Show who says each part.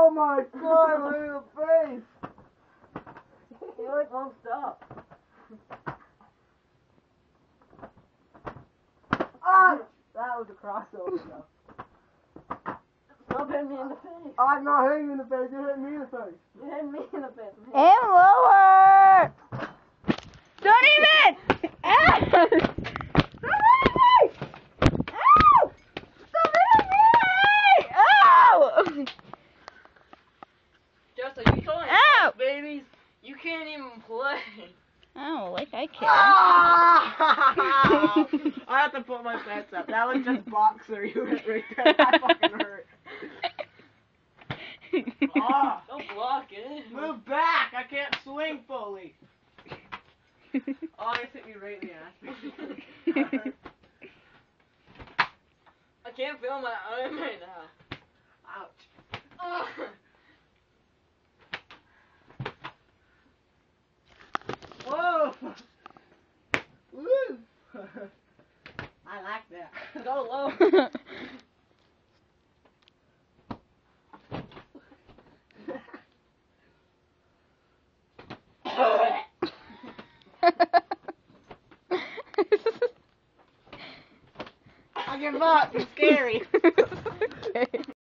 Speaker 1: Oh my god, look at the face!
Speaker 2: You like won't stop.
Speaker 1: Ah!
Speaker 2: That was a crossover though. Stop hitting me in the face.
Speaker 1: I'm not hitting you in the face, you're hitting me in the face.
Speaker 2: You hit me in the face.
Speaker 3: And lower! Don't even! Ow! Stop hitting me! Ow! Stop hitting me! Ow!
Speaker 2: Justin, you calling
Speaker 3: Ow!
Speaker 2: us babies? You can't even play.
Speaker 3: Oh, like I care.
Speaker 1: Ah! I have to put my pants up. That was just boxer. You hit right there. That fucking hurt. Ah!
Speaker 2: Don't block it.
Speaker 1: Move back! I can't swing fully.
Speaker 2: Oh, you hit me right in the ass. I can't feel my arm right now.
Speaker 1: Ouch.
Speaker 2: Ugh.
Speaker 1: Whoa! Woo! I like that.
Speaker 2: Go low.
Speaker 1: I give up. You're scary.